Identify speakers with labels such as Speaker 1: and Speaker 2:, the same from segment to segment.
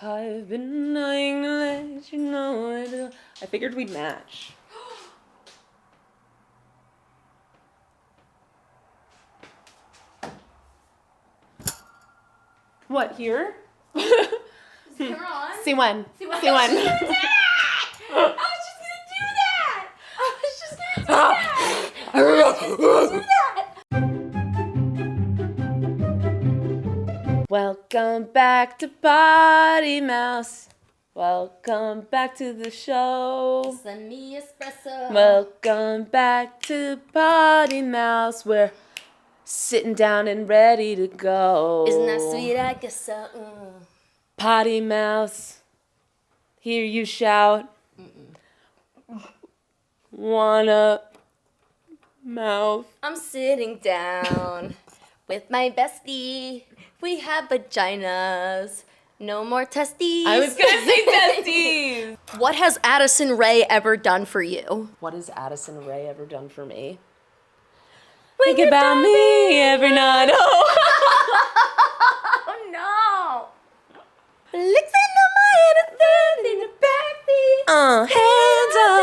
Speaker 1: I've been dying to let you know it. I figured we'd match. What, here?
Speaker 2: Come on.
Speaker 1: See when.
Speaker 2: See when.
Speaker 1: See when.
Speaker 2: I was just gonna do that.
Speaker 1: Welcome back to Poddy Mouths. Welcome back to the show.
Speaker 2: Send me espresso.
Speaker 1: Welcome back to Poddy Mouths. We're sitting down and ready to go.
Speaker 2: Isn't that sweet? I guess so.
Speaker 1: Poddy Mouths. Hear you shout. Wanna mouth.
Speaker 2: I'm sitting down with my bestie. We have vaginas. No more testes.
Speaker 1: I was gonna say testes.
Speaker 2: What has Addison Rae ever done for you?
Speaker 1: What has Addison Rae ever done for me?
Speaker 2: When
Speaker 1: Think about me every night. Oh.
Speaker 2: Oh no! Licks into my head and then in the backbeat.
Speaker 1: Hands up.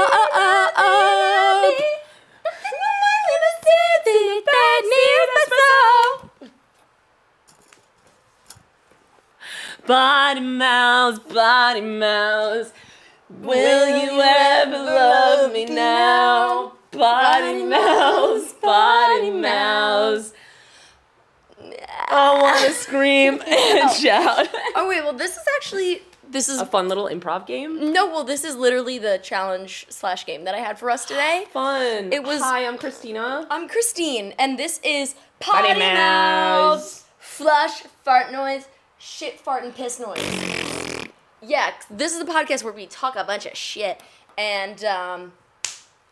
Speaker 1: Poddy Mouths, Poddy Mouths. Will you ever love me now? Poddy Mouths, Poddy Mouths. I want to scream and shout.
Speaker 2: Oh wait, well this is
Speaker 1: A fun little improv game?
Speaker 2: no, well this is literally the challenge / game that I had for us today.
Speaker 1: Fun.
Speaker 2: It was-
Speaker 1: Hi, I'm Christina.
Speaker 2: I'm Christine, and this is
Speaker 1: Poddy
Speaker 2: Poddy
Speaker 1: Mouths.
Speaker 2: Mouths. Flush, fart noise, shit, fart, and piss noise. Yeah, this is the podcast where we talk a bunch of shit, and
Speaker 1: And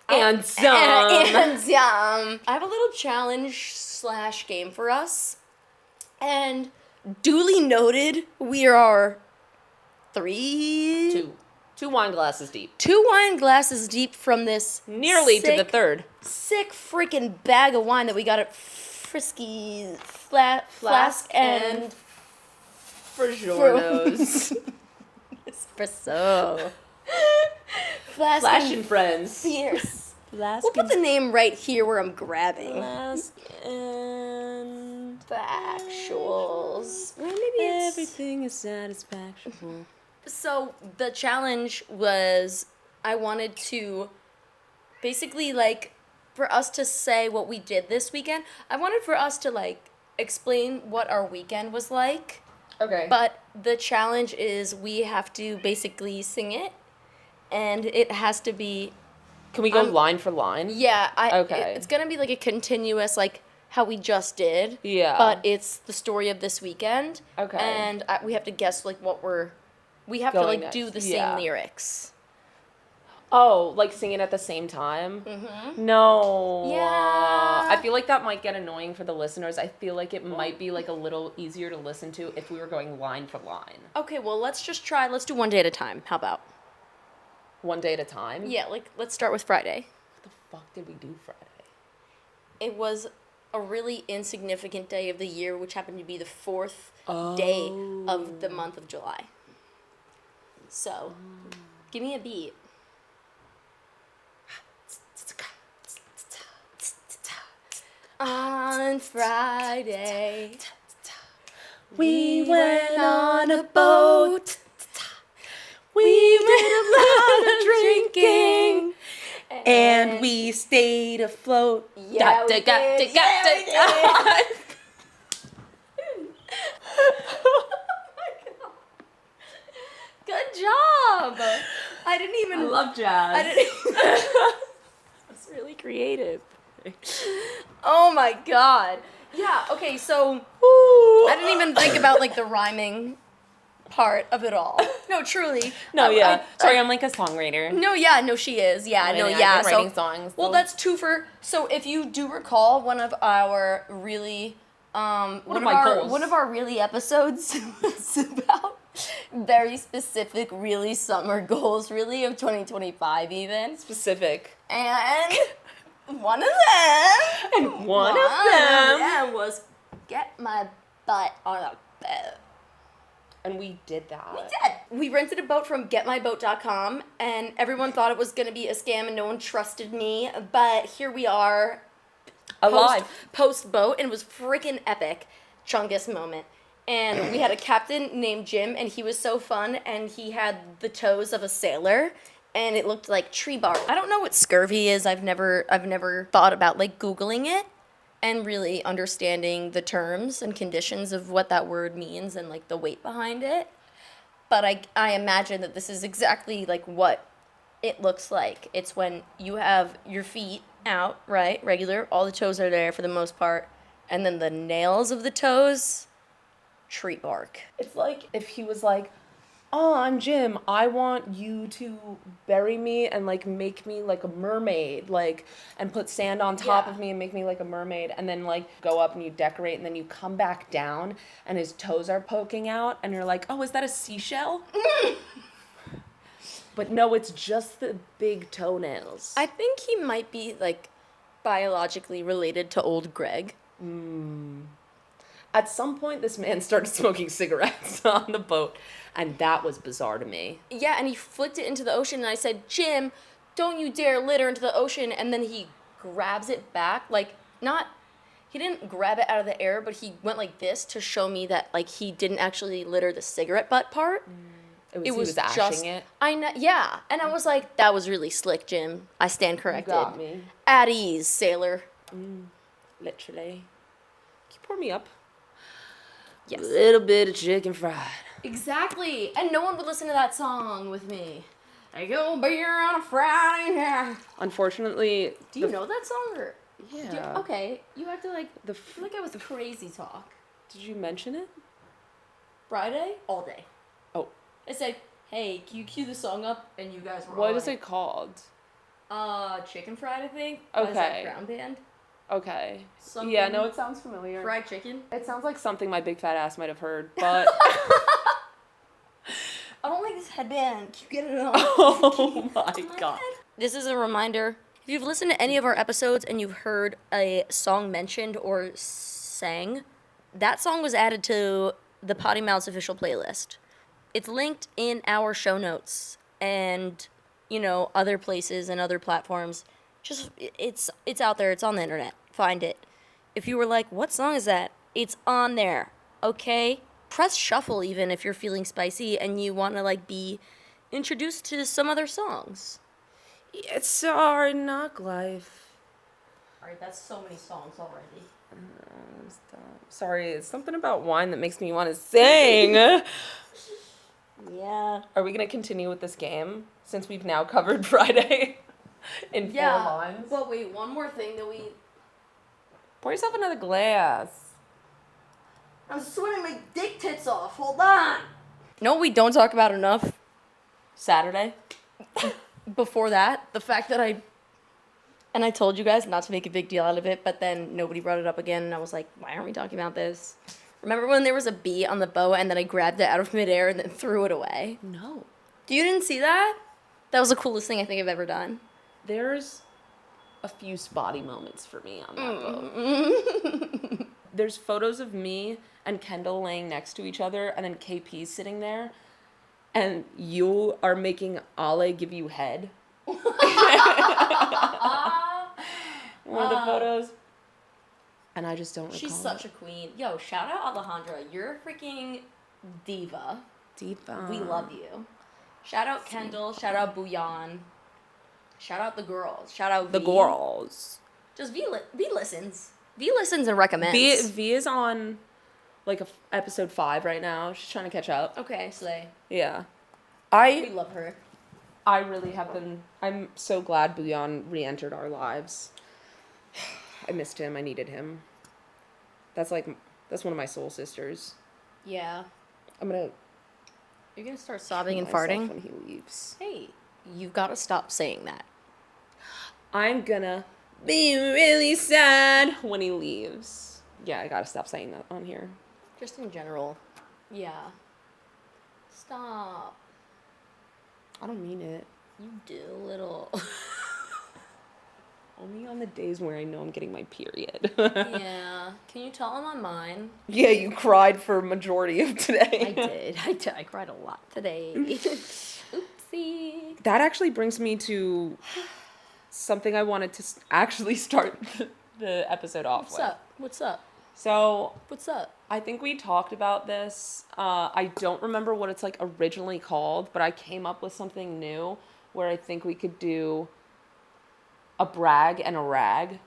Speaker 2: and
Speaker 1: some.
Speaker 2: I have a little challenge / game for us, and duly noted, we are
Speaker 1: Two wine glasses deep.
Speaker 2: 2 wine glasses deep from this
Speaker 1: Nearly to the third.
Speaker 2: sick freaking bag of wine that we got at Frisky's Flask and
Speaker 1: Frajornos.
Speaker 2: Espresso. Flask
Speaker 1: Flash and Friends.
Speaker 2: Fierce.
Speaker 1: Flask
Speaker 2: We'll put the name right here where I'm grabbing.
Speaker 1: Flask and
Speaker 2: Factuals. Well, maybe it's...
Speaker 1: everything is satisfactory.
Speaker 2: So the challenge was I wanted to basically like for us to say what we did this weekend. I wanted for us to like explain what our weekend was like.
Speaker 1: Okay.
Speaker 2: But the challenge is we have to basically sing it, and it has to be...
Speaker 1: Can we go line for line?
Speaker 2: Yeah,
Speaker 1: Okay.
Speaker 2: it's going to be like a continuous, like, how we just did.
Speaker 1: Yeah.
Speaker 2: But it's the story of this weekend.
Speaker 1: Okay.
Speaker 2: And we have to guess, like, what we're... We have to,
Speaker 1: Going
Speaker 2: like, do
Speaker 1: next.
Speaker 2: the same
Speaker 1: Yeah.
Speaker 2: lyrics.
Speaker 1: Oh, like singing at the same time?
Speaker 2: Mm-hmm.
Speaker 1: No.
Speaker 2: Yeah.
Speaker 1: I feel like that might get annoying for the listeners. I feel like it might be like a little easier to listen to if we were going line for line.
Speaker 2: Okay, well, let's just try. Let's do one day at a time. How about?
Speaker 1: One day at a time?
Speaker 2: Yeah, like, let's start with Friday.
Speaker 1: What the fuck did we do Friday?
Speaker 2: It was a really insignificant day of the year, which happened to be the 4th day of the month of July. So, give me a beat. On Friday,
Speaker 1: We went on a boat. We did a lot of drinking. And we stayed afloat.
Speaker 2: Yeah, we did. Yeah, we did. Good job. I didn't even.
Speaker 1: I love jazz.
Speaker 2: I didn't. That's really creative. Oh my god. Yeah. Okay. So I didn't even think about like the rhyming part of it all. No, truly.
Speaker 1: No, yeah. Sorry, I'm like a songwriter.
Speaker 2: No, yeah, no, she is. Yeah, no, yeah.
Speaker 1: I've been writing songs.
Speaker 2: Well, that's two for. So if you do recall, one of our really one of our really episodes was about very specific, really summer goals, really of 2025 even.
Speaker 1: Specific.
Speaker 2: And one of them.
Speaker 1: And one of them
Speaker 2: was get my butt on a boat.
Speaker 1: And we did that.
Speaker 2: We did. We rented a boat from getmyboat.com, and everyone thought it was going to be a scam, and no one trusted me. But here we are,
Speaker 1: alive,
Speaker 2: post boat, and it was freaking epic. Chungus moment. And we had a captain named Jim, and he was so fun, and he had the toes of a sailor, and it looked like tree bark. I don't know what scurvy is. I've never thought about like Googling it and really understanding the terms and conditions of what that word means and like the weight behind it. But I imagine that this is exactly like what it looks like. It's when you have your feet out, right? Regular, all the toes are there for the most part, and then the nails of the toes, tree bark.
Speaker 1: It's like if he was like, oh, I'm Jim, I want you to bury me and like make me like a mermaid, like, and put sand on top of me and make me like a mermaid, and then like go up and you decorate, and then you come back down and his toes are poking out and you're like, oh, is that a seashell? But no, it's just the big toenails.
Speaker 2: I think he might be like biologically related to old Greg.
Speaker 1: At some point, this man started smoking cigarettes on the boat, and that was bizarre to me.
Speaker 2: Yeah, and he flicked it into the ocean, and I said, Jim, don't you dare litter into the ocean. And then he grabs it back, like, he didn't grab it out of the air, but he went like this to show me that, like, he didn't actually litter the cigarette butt part.
Speaker 1: He was ashing it?
Speaker 2: I know, yeah. And I was like, that was really slick, Jim. I stand corrected.
Speaker 1: You got me.
Speaker 2: At ease, sailor.
Speaker 1: Literally. Can you pour me up?
Speaker 2: Yes.
Speaker 1: A little bit of chicken fried.
Speaker 2: Exactly. And no one would listen to that song with me. I go beer on a Friday night.
Speaker 1: Unfortunately...
Speaker 2: Do you know that song? Or?
Speaker 1: Yeah.
Speaker 2: Okay. You have to like... like I was crazy talk.
Speaker 1: Did you mention it?
Speaker 2: Friday? All day.
Speaker 1: Oh.
Speaker 2: I said, hey, can you cue the song up? And you guys were
Speaker 1: What
Speaker 2: all
Speaker 1: is it called?
Speaker 2: Chicken Fried, I think.
Speaker 1: Okay.
Speaker 2: Is that Brown Band?
Speaker 1: Okay.
Speaker 2: Something
Speaker 1: Yeah, no, it sounds familiar.
Speaker 2: Fried chicken?
Speaker 1: It sounds like something my big fat ass might have heard, but...
Speaker 2: I don't like this headband. Can you get it on?
Speaker 1: Oh my god.
Speaker 2: This is a reminder. If you've listened to any of our episodes and you've heard a song mentioned or sang, that song was added to the Poddy Mouths official playlist. It's linked in our show notes and, you know, other places and other platforms. Just, it's out there. It's on the internet. Find it. If you were like, what song is that? It's on there. Okay? Press shuffle even if you're feeling spicy and you want to, like, be introduced to some other songs.
Speaker 1: It's our knock life.
Speaker 2: Alright, that's so many songs already.
Speaker 1: Stop. Sorry, it's something about wine that makes me want to sing.
Speaker 2: Yeah.
Speaker 1: Are we going to continue with this game since we've now covered Friday in 4 lines?
Speaker 2: But wait, one more thing that we...
Speaker 1: Pour yourself another glass.
Speaker 2: I'm sweating my dick tits off. Hold on. No, we don't talk about enough.
Speaker 1: Saturday.
Speaker 2: Before that, the fact that I told you guys not to make a big deal out of it, but then nobody brought it up again, and I was like, why aren't we talking about this? Remember when there was a bee on the boat, and then I grabbed it out of midair and then threw it away?
Speaker 1: No.
Speaker 2: You didn't see that? That was the coolest thing I think I've ever done.
Speaker 1: There's a few spotty moments for me on that boat. There's photos of me and Kendall laying next to each other, and then KP's sitting there, and you are making Ale give you head. One of the photos. And I just don't recall.
Speaker 2: She's such a queen. Yo, shout out Alejandra. You're a freaking diva.
Speaker 1: Diva.
Speaker 2: We love you. Shout out Kendall. Shout out Bouillon. Shout out the girls. Shout out
Speaker 1: the
Speaker 2: V.
Speaker 1: girls.
Speaker 2: Just V listens. V listens and recommends.
Speaker 1: V is on like episode 5 right now. She's trying to catch up.
Speaker 2: Okay, slay.
Speaker 1: Yeah.
Speaker 2: We love her.
Speaker 1: I really have been. I'm so glad Bouillon re-entered our lives. I missed him. I needed him. That's one of my soul sisters.
Speaker 2: Yeah.
Speaker 1: You're
Speaker 2: gonna start sobbing and farting
Speaker 1: when he leaves.
Speaker 2: Hey, you've got to stop saying that.
Speaker 1: I'm gonna be really sad when he leaves. Yeah, I gotta stop saying that on here.
Speaker 2: Just in general. Yeah. Stop.
Speaker 1: I don't mean it.
Speaker 2: You do, little.
Speaker 1: Only on the days where I know I'm getting my period.
Speaker 2: Yeah. Can you tell them on mine?
Speaker 1: Yeah, you cried for a majority of today.
Speaker 2: I did. I cried a lot today. Oopsie.
Speaker 1: That actually brings me to something I wanted to actually start the episode off with.
Speaker 2: What's up?
Speaker 1: So,
Speaker 2: what's up?
Speaker 1: I think we talked about this. I don't remember what it's like originally called, but I came up with something new where I think we could do a brag and a rag,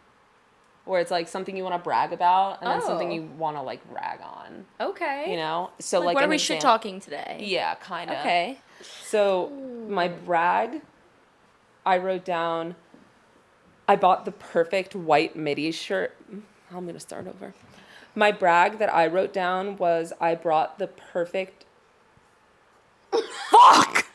Speaker 1: where it's like something you want to brag about and then something you want to like rag on.
Speaker 2: Okay.
Speaker 1: You know? So like
Speaker 2: what are we shit talking today?
Speaker 1: Yeah, kind of.
Speaker 2: Okay.
Speaker 1: So my brag, I wrote down, I bought the perfect white midi shirt. I'm going to start over. My brag that I wrote down was I brought the perfect... Fuck!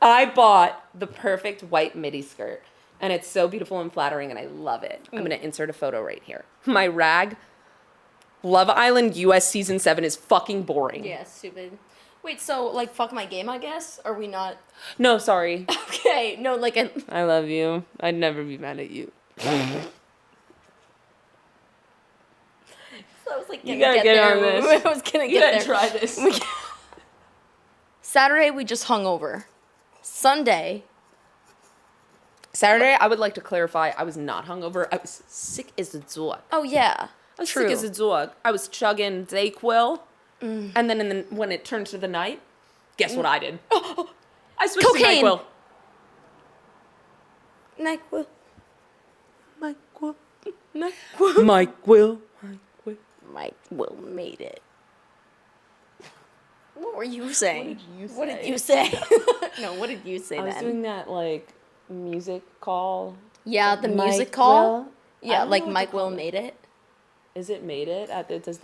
Speaker 1: I bought the perfect white midi skirt, and it's so beautiful and flattering, and I love it. I'm going to insert a photo right here. My rag, Love Island US Season 7 is fucking boring.
Speaker 2: Yeah, stupid. Wait, so, like, fuck my game, I guess? Are we not...
Speaker 1: No, sorry.
Speaker 2: Okay, no, like a...
Speaker 1: I love you. I'd never be mad at you.
Speaker 2: So I was like,
Speaker 1: you gotta get on this.
Speaker 2: I was gonna get there.
Speaker 1: You gotta try this.
Speaker 2: Saturday, we just hung over. Saturday,
Speaker 1: I would like to clarify, I was not hungover. I was sick as a dog.
Speaker 2: Oh, yeah.
Speaker 1: I was
Speaker 2: True.
Speaker 1: sick as a dog. I was chugging Dayquil. And then when it turned to the night, guess what I did? I switched
Speaker 2: Cocaine.
Speaker 1: to
Speaker 2: NyQuil. Mike Will made it. What were you saying? What did you say? No, what did you say then?
Speaker 1: I was doing that, like, music call.
Speaker 2: Yeah, the
Speaker 1: Mike
Speaker 2: music call.
Speaker 1: Will.
Speaker 2: Yeah, like Mike Will made it.
Speaker 1: Is it made it? Does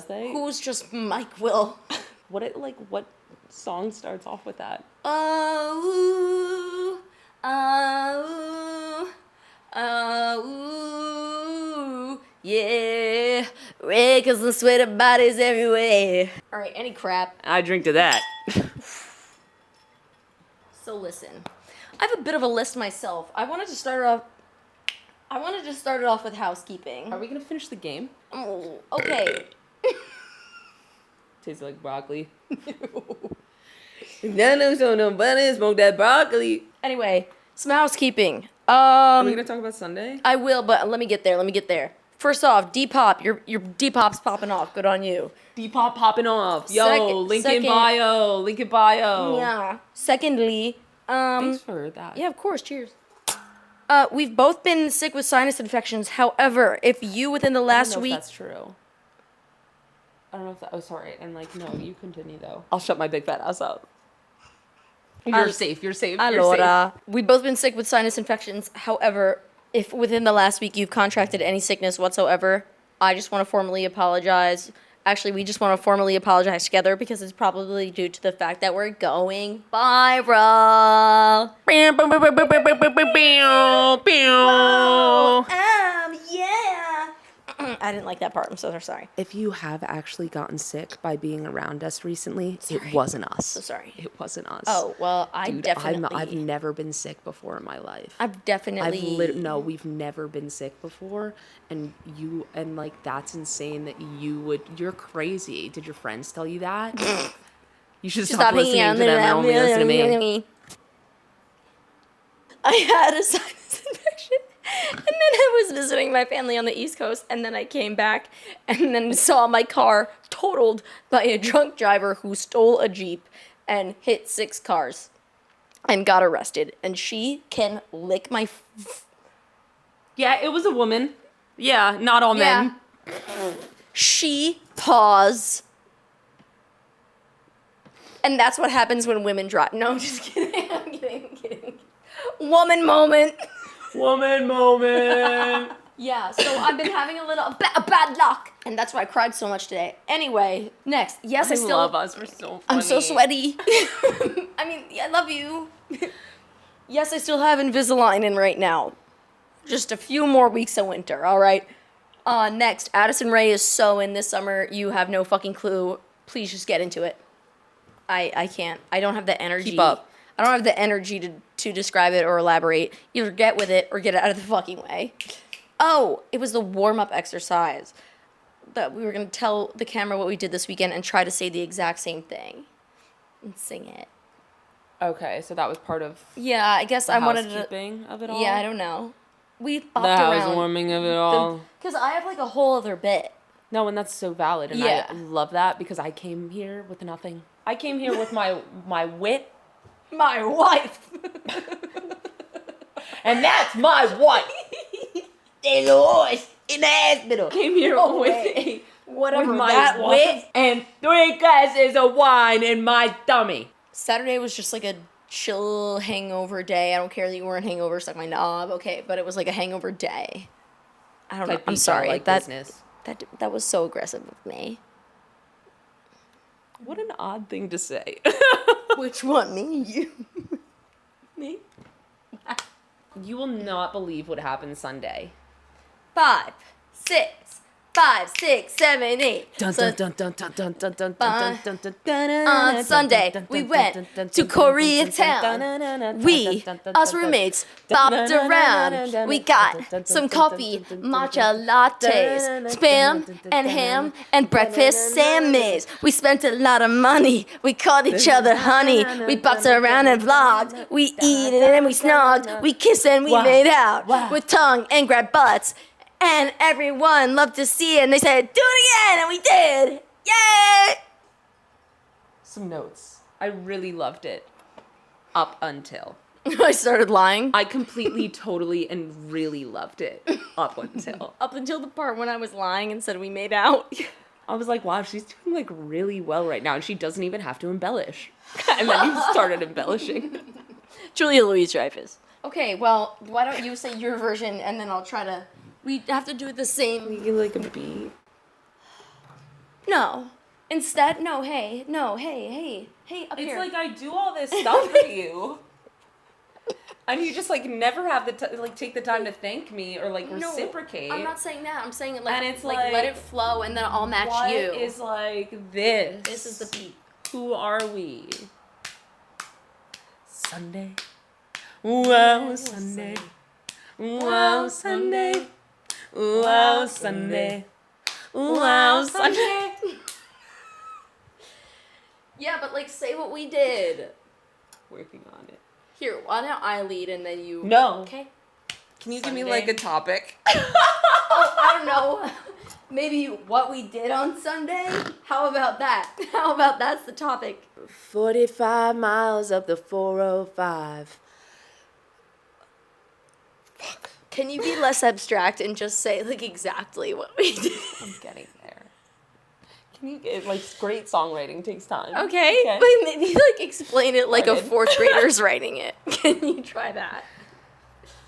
Speaker 1: they?
Speaker 2: Who's just Mike Will?
Speaker 1: What song starts off with that?
Speaker 2: Oh, oh, oh, yeah. Records and sweaty bodies everywhere. All right, any crap.
Speaker 1: I drink to that.
Speaker 2: So listen, I have a bit of a list myself. I wanted to start it off with housekeeping.
Speaker 1: Are we gonna finish the game?
Speaker 2: Oh, okay.
Speaker 1: Tastes like broccoli. Nobody smoke that broccoli.
Speaker 2: Anyway, some housekeeping.
Speaker 1: Are we gonna talk about Sunday?
Speaker 2: I will, but let me get there. First off, Depop, your Depop's popping off. Good on you.
Speaker 1: Depop popping off. Yo, link in bio.
Speaker 2: Yeah. Secondly,
Speaker 1: thanks for that.
Speaker 2: Yeah, of course. Cheers. We've both been sick with sinus infections. However, if you within the last week...
Speaker 1: that's true. I don't know if that... Oh, sorry. And, like, no, you continue, though. I'll shut my big fat ass up. You're safe.
Speaker 2: Allora. We've both been sick with sinus infections. However, if within the last week you've contracted any sickness whatsoever, I just want to formally apologize. Actually, we just want to formally apologize together because it's probably due to the fact that we're going viral. Whoa, yeah. I didn't like that part. I'm so sorry.
Speaker 1: If you have actually gotten sick by being around us recently, it wasn't us.
Speaker 2: So sorry.
Speaker 1: It wasn't us.
Speaker 2: Oh, well,
Speaker 1: I've never been sick before in my life.
Speaker 2: We've
Speaker 1: never been sick before, and that's insane that you're crazy. Did your friends tell you that? You should stop listening to them and only listen to me.
Speaker 2: I had a sinus infection. And then I was visiting my family on the East Coast, and then I came back and then saw my car totaled by a drunk driver who stole a Jeep and hit 6 cars and got arrested. And she can lick my...
Speaker 1: Yeah, it was a woman. Yeah, not all men.
Speaker 2: She paused. And that's what happens when women drive. No, I'm just kidding. I'm kidding. Woman moment.
Speaker 1: Woman moment.
Speaker 2: Yeah, so I've been having a little bad luck, and that's why I cried so much today. Anyway, next. Yes, I still
Speaker 1: love us. We're so funny.
Speaker 2: I'm so sweaty. I mean, I love you. Yes, I still have Invisalign in right now. Just a few more weeks of winter, all right? Next, Addison Rae is so in this summer. You have no fucking clue. Please just get into it. I can't. I don't have the energy.
Speaker 1: Keep up.
Speaker 2: I don't have the energy to describe it or elaborate. Either get with it or get it out of the fucking way. Oh, it was the warm-up exercise that we were going to tell the camera what we did this weekend and try to say the exact same thing and sing it.
Speaker 1: Okay, so that was part of
Speaker 2: Yeah, I guess I wanted to...
Speaker 1: housekeeping of it all?
Speaker 2: Yeah, I don't know. We bopped
Speaker 1: the
Speaker 2: around.
Speaker 1: housewarming of it all.
Speaker 2: Because I have like a whole other bit.
Speaker 1: No, and that's so valid, and
Speaker 2: Yeah.
Speaker 1: I love that because I came here with nothing. I came here with my wit.
Speaker 2: My wife.
Speaker 1: And that's my wife.
Speaker 2: There's a horse in the hospital.
Speaker 1: Came here with
Speaker 2: Whatever
Speaker 1: my
Speaker 2: that was.
Speaker 1: wit and 3 glasses of wine in my tummy.
Speaker 2: Saturday was just like a chill hangover day. I don't care that you weren't hangover, suck my knob. Okay, but it was like a hangover day. I don't know. I'm sorry.
Speaker 1: Like
Speaker 2: that
Speaker 1: business.
Speaker 2: that was so aggressive of me.
Speaker 1: What an odd thing to say.
Speaker 2: Which one? Me? You? Me?
Speaker 1: You will not believe what happened Sunday.
Speaker 2: 5, 6, 5, 6, 7, 8.
Speaker 1: Dun, dun, dun, dun, dun, dun, dun, dun, dun, dun, dun, dun,
Speaker 2: On Sunday, we went to Koreatown. We, us roommates, bopped around. We got some coffee, matcha lattes, spam and ham, and breakfast sandwiches. We spent a lot of money. We called each other honey. We bopped around and vlogged. We eat and then we snogged. We kissed and we made out with tongue and grabbed butts. And everyone loved to see it, and they said, do it again, and we did. Yay!
Speaker 1: Some notes. I really loved it. Up until.
Speaker 2: I started lying.
Speaker 1: I completely, totally, and really loved it. Up until.
Speaker 2: Up until the part when I was lying and said we made out.
Speaker 1: I was like, wow, she's doing like really well right now, and she doesn't even have to embellish. And then you started embellishing.
Speaker 2: Julia Louis-Dreyfus. Okay, well, why don't you say your version, and then I'll try to... We have to do it the same.
Speaker 1: We can like a beat.
Speaker 2: No. Instead, no, hey, up
Speaker 1: It's
Speaker 2: here.
Speaker 1: like I do all this stuff for you. And you just like never have the take the time to thank me or like reciprocate.
Speaker 2: No, I'm not saying that. I'm saying it like,
Speaker 1: and it's
Speaker 2: like let it flow and then I'll match
Speaker 1: what
Speaker 2: you.
Speaker 1: What is like this?
Speaker 2: This is the beat.
Speaker 1: Who are we? Sunday. Wow, Sunday. Wow, Sunday. Wow, Sunday. Wow, Sunday.
Speaker 2: Yeah, but like say what we did.
Speaker 1: Working on it.
Speaker 2: Here, why don't I lead and then you...
Speaker 1: No.
Speaker 2: Okay.
Speaker 1: Can you give me like a topic?
Speaker 2: Oh, I don't know. Maybe what we did on Sunday? How about that? How about that's the topic?
Speaker 1: 45 miles up the 405. Fuck.
Speaker 2: Can you be less abstract and just say like exactly what we did?
Speaker 1: I'm getting there. Can you get like great songwriting takes time.
Speaker 2: Okay. But maybe like explain it like a 4th grader's writing it. Can you try that?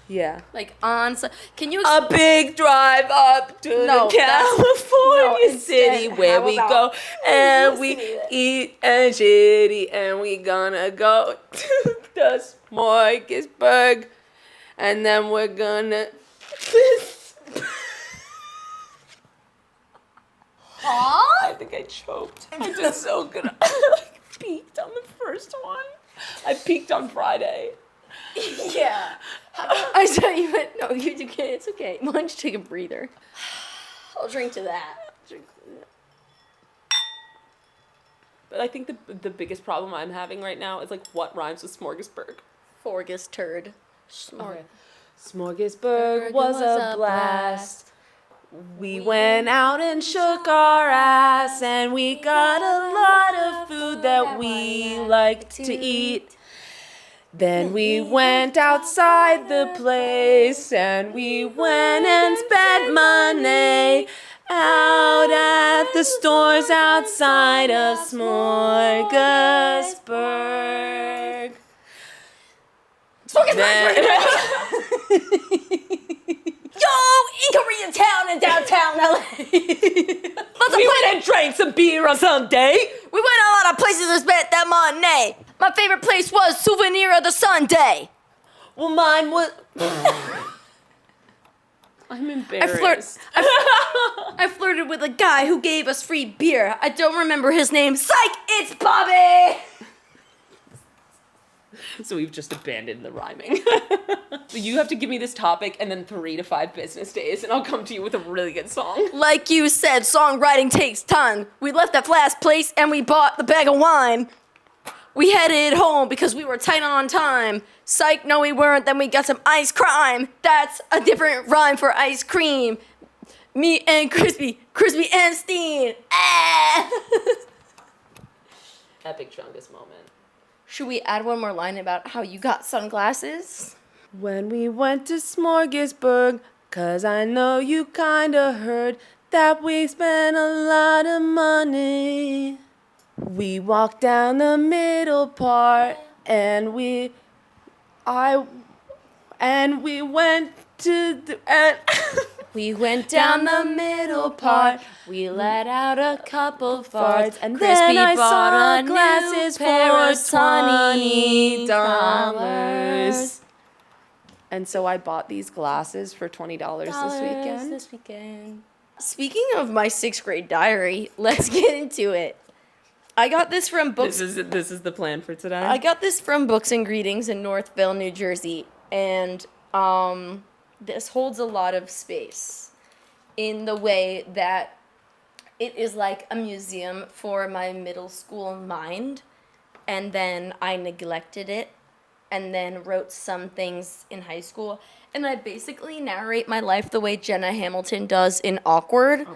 Speaker 1: Yeah.
Speaker 2: Like on can you
Speaker 1: a big drive up to the California city where we go and we eat and shitty and we gonna go to the smorgasburg and then we're gonna I think I choked. I did so good. I like peaked on the first one. I peaked on Friday.
Speaker 2: Yeah. I saw you went, no, you okay, it's okay. Why don't you take a breather? I'll drink to that.
Speaker 1: But I think the biggest problem I'm having right now is like what rhymes with smorgasburg?
Speaker 2: Forgus turd.
Speaker 1: Okay. Smorgasburg was a blast. We went out and shook our ass and we got a lot of food that we like to eat. Then we went outside the place and we went and spent money out at the stores outside of Smorgasburg.
Speaker 2: Yo, in Koreatown in downtown LA.
Speaker 1: We went and drank some beer on Sunday.
Speaker 2: We went a lot of places and spent that money. My favorite place was Souvenir of the Sunday.
Speaker 1: Well, mine was... I'm embarrassed.
Speaker 2: I flirted with a guy who gave us free beer. I don't remember his name. Psych, it's Bobby!
Speaker 1: So we've just abandoned the rhyming. So you have to give me this topic and then 3 to 5 business days, and I'll come to you with a really good song.
Speaker 2: Like you said, songwriting takes time. We left that last place and we bought the bag of wine. We headed home because we were tight on time. Psych, no we weren't, then we got some ice crime. That's a different rhyme for ice cream. Me and Crispy, Crispy and Stine.
Speaker 1: Epic Chungus moment.
Speaker 2: Should we add one more line about how you got sunglasses?
Speaker 1: When we went to Smorgasburg, 'cause I know you kinda heard that we spent a lot of money. We walked down the middle part, and we went to the...
Speaker 2: We went down the middle part, we let out a couple farts, and
Speaker 1: Crispy
Speaker 2: then I
Speaker 1: bought
Speaker 2: saw
Speaker 1: a
Speaker 2: glasses
Speaker 1: pair
Speaker 2: for
Speaker 1: of $20. And so I bought these glasses for $20 this weekend.
Speaker 2: Speaking of my 6th grade diary, let's get into it. I got this from Books.
Speaker 1: This is the plan for today.
Speaker 2: I got this from Books and Greetings in Northville, New Jersey, and this holds a lot of space in the way that it is like a museum for my middle school mind, and then I neglected it, and then wrote some things in high school, and I basically narrate my life the way Jenna Hamilton does in Awkward,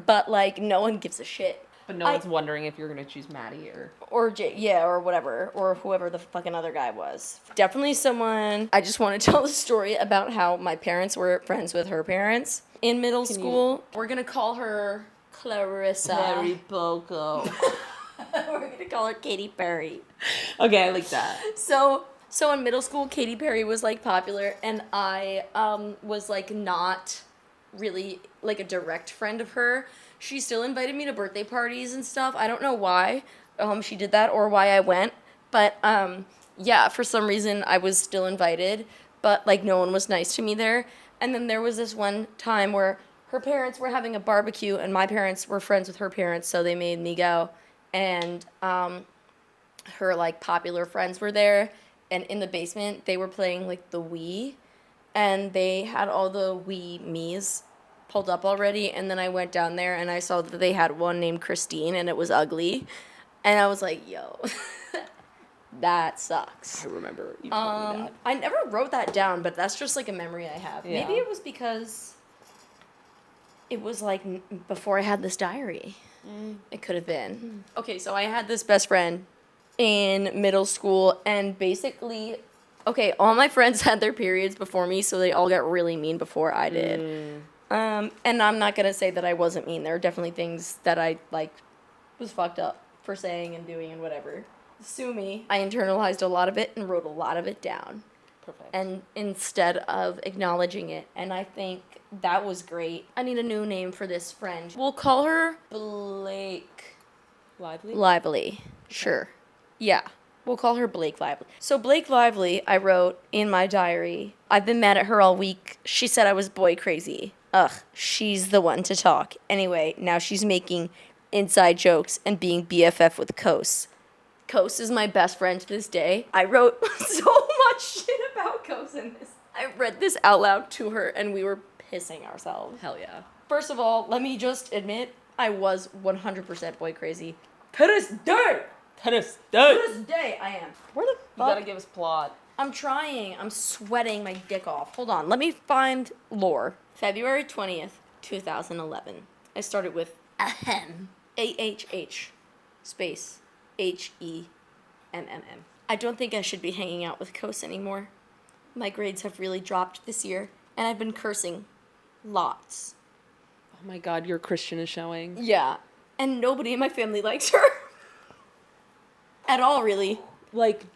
Speaker 2: but like no one gives a shit.
Speaker 1: But no one's wondering if you're gonna choose Maddie
Speaker 2: or Jay, or whatever, or whoever the fucking other guy was. Definitely someone. I just want to tell the story about how my parents were friends with her parents in middle school. We're gonna call her Clarissa.
Speaker 1: Mary Boco.
Speaker 2: We're gonna call her Katy Perry.
Speaker 1: Okay, I like that.
Speaker 2: So in middle school, Katy Perry was like popular, and I was like not really like a direct friend of her. She still invited me to birthday parties and stuff. I don't know why she did that or why I went, but yeah, for some reason I was still invited, but like no one was nice to me there. And then there was this one time where her parents were having a barbecue, and my parents were friends with her parents, so they made me go. And her like popular friends were there, and in the basement they were playing like the Wii, and they had all the Wii Mii's pulled up already, and then I went down there and I saw that they had one named Christine, and it was ugly, and I was like, yo, that sucks.
Speaker 1: I remember you told me that.
Speaker 2: I never wrote that down, but that's just like a memory I have.
Speaker 1: Yeah.
Speaker 2: Maybe it was because it was like before I had this diary. It could have been. Okay, so I had this best friend in middle school, and basically, okay, all my friends had their periods before me, so they all got really mean before I did. And I'm not gonna say that I wasn't mean. There are definitely things that I like was fucked up for saying and doing and whatever. Sue me. I internalized a lot of it and wrote a lot of it down.
Speaker 1: Perfect.
Speaker 2: And instead of acknowledging it, and I think that was great. I need a new name for this friend. We'll call her Blake Lively. Sure. Yeah. We'll call her Blake Lively. So Blake Lively, I wrote in my diary, I've been mad at her all week. She said I was boy crazy. Ugh, she's the one to talk. Anyway, now she's making inside jokes and being BFF with Kos. Kos is my best friend to this day. I wrote so much shit about Kos in this. I read this out loud to her, and we were pissing ourselves.
Speaker 1: Hell yeah.
Speaker 2: First of all, let me just admit, I was 100% boy crazy. To this day! To this day, I am. Where the fuck?
Speaker 1: You gotta give us plot.
Speaker 2: I'm trying. I'm sweating my dick off. Hold on. Let me find lore. February 20th, 2011. I started with ahem. AHH space HEMMM. I don't think I should be hanging out with Kos anymore. My grades have really dropped this year, and I've been cursing lots.
Speaker 1: Oh my god, your Christian is showing.
Speaker 2: Yeah. And nobody in my family likes her. At all, really.
Speaker 1: Like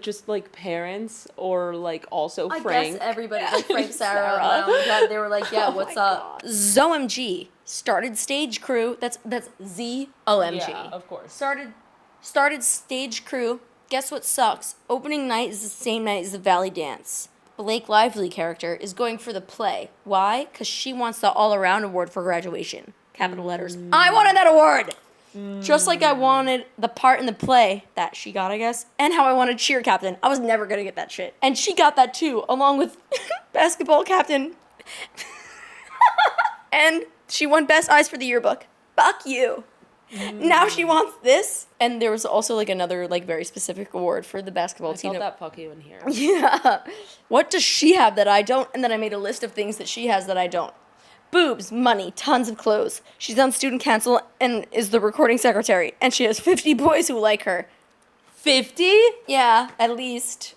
Speaker 1: just like parents, or like also Frank?
Speaker 2: I guess everybody, like Frank, Sarah. Oh my god, they were like, yeah, what's up? ZOMG started stage crew. That's ZOMG.
Speaker 1: Yeah, of course.
Speaker 2: Started stage crew. Guess what sucks? Opening night is the same night as the Valley Dance. Blake Lively character is going for the play. Why? Because she wants the all-around award for graduation. Capital letters. I wanted that award! Just like I wanted the part in the play that she got, I guess, and how I wanted cheer captain. I was never gonna get that shit. And she got that too, along with basketball captain. And she won best eyes for the yearbook. Fuck you. Now she wants this. And there was also like another like very specific award for the basketball team.
Speaker 1: I felt that fuck you in here.
Speaker 2: Yeah. What does she have that I don't? And then I made a list of things that she has that I don't. Boobs, money, tons of clothes. She's on student council and is the recording secretary. And she has 50 boys who like her.
Speaker 1: 50?
Speaker 2: Yeah, at least.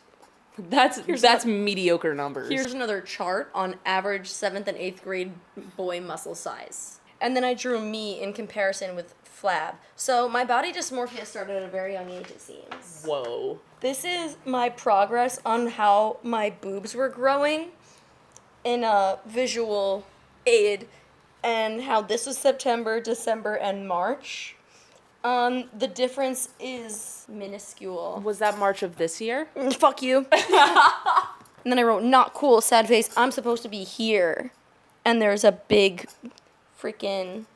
Speaker 1: That's mediocre numbers.
Speaker 2: Here's another chart on average 7th and 8th grade boy muscle size. And then I drew me in comparison with Flab. So my body dysmorphia started at a very young age, it seems.
Speaker 1: Whoa.
Speaker 2: This is my progress on how my boobs were growing in a visual aid, and how this was September, December, and March. The difference is minuscule.
Speaker 1: Was that March of this year?
Speaker 2: Fuck you. And then I wrote, not cool, sad face, I'm supposed to be here. And there's a big freaking,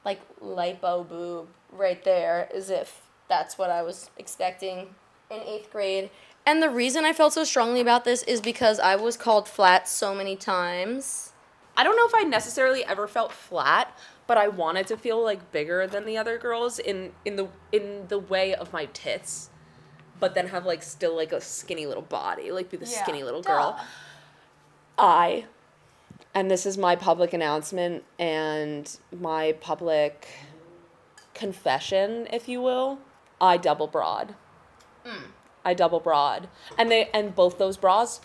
Speaker 2: like, lipo boob right there, as if that's what I was expecting in 8th grade. And the reason I felt so strongly about this is because I was called flat so many times.
Speaker 1: I don't know if I necessarily ever felt flat, but I wanted to feel like bigger than the other girls in the way of my tits, but then have like still like a skinny little body, like be the skinny little girl. And this is my public announcement and my public confession, if you will, I double broad. I double broad. And both those bras